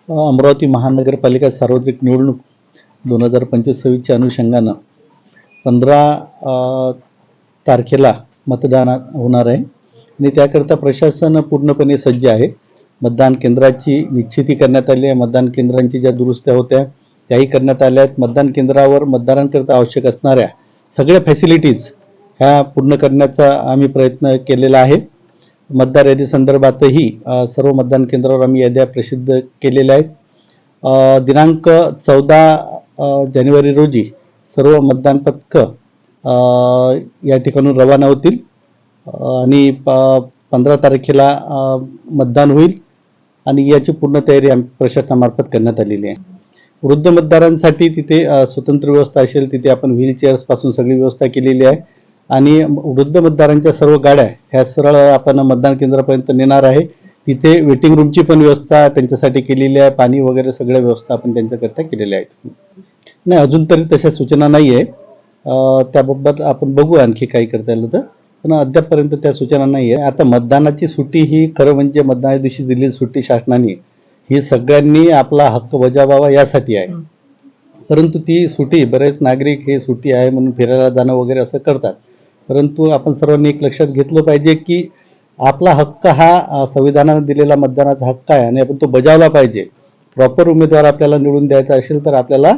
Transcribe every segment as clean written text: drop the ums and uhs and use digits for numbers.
अमरावती महानगरपालिका सार्वत्रिक निवडणूक 2025च्या अनुषंगानं 15 तारखेला मतदान होणार आहे आणि त्याकरता प्रशासन पूर्णपणे सज्ज आहे. मतदान केंद्राची निश्चिती करण्यात आली आहे. मतदान केंद्रांची ज्या दुरुस्त्या होत्या त्याही करण्यात आल्या आहेत. मतदान केंद्रावर मतदारांकरता आवश्यक असणाऱ्या सगळ्या फॅसिलिटीज ह्या पूर्ण करण्याचा आम्ही प्रयत्न केलेला आहे. मतदार यादी संदर्भातही सर्व मतदान केंद्रावर आम्ही याद्या प्रसिद्ध केलेल्या आहेत. दिनांक 14 जानेवारी रोजी सर्व मतदान पथकं या ठिकाणून रवाना होतील आणि 15 तारखेला मतदान होईल आणि याची पूर्ण तयारी प्रशासनामार्फत करण्यात आलेली आहे. वृद्ध मतदारांसाठी तिथे स्वतंत्र व्यवस्था असेल, तिथे आपण व्हीलचेअर्स पासून सगळी व्यवस्था केलेली आहे आणि वृद्ध मतदारांच्या सर्व गाड्या ह्या सरळ आपण मतदान केंद्रापर्यंत नेणार आहे. तिथे वेटिंग रूमची पण व्यवस्था त्यांच्यासाठी केलेली आहे. पाणी वगैरे सगळ्या व्यवस्था आपण त्यांच्याकरता केलेल्या आहेत. नाही, अजून तरी तशा सूचना नाही आहेत. त्याबाबत आपण बघू आणखी काही करता येईल तर, पण अद्यापपर्यंत त्या सूचना नाही आहे. आता मतदानाची सुट्टी ही खरं म्हणजे मतदाना दिवशी दिलेली सुट्टी शासनाने ही सगळ्यांनी आपला हक्क बजावावा यासाठी आहे. परंतु ती सुट्टी बरेच नागरिक हे सुट्टी आहे म्हणून फिरायला जाणं वगैरे असं करतात. परंतु आपण सर्वांनी एक लक्षात घेतलं पाहिजे की आपला हक्क हा संविधानाने दिलेला मतदानाचा हक्क आहे आणि आपण तो बजावला पाहिजे. प्रॉपर उमेदवार आपल्याला निवडून द्यायचा असेल तर आपल्याला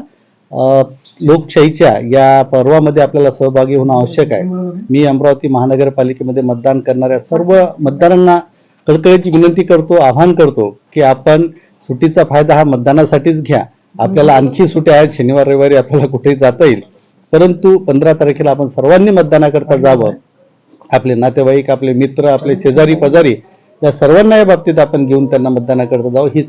लोकशाहीच्या या पर्वामध्ये आपल्याला सहभागी होणं आवश्यक आहे. मी अमरावती महानगरपालिकेमध्ये मतदान करणाऱ्या सर्व मतदारांना कळकळीची विनंती करतो, आवाहन करतो की आपण सुट्टीचा फायदा हा मतदानासाठीच घ्या. आपल्याला आणखी सुट्ट्या आहेत, शनिवार रविवारी आपल्याला कुठेही जाता येईल, परंतु 15 तारखेला आपण सर्वांनी मतदानाकरता जावं. आपले नातेवाईक, आपले मित्र, आपले शेजारी पाजारी या सर्वांना या बाबतीत आपण घेऊन त्यांना मतदानाकरता जावं हीच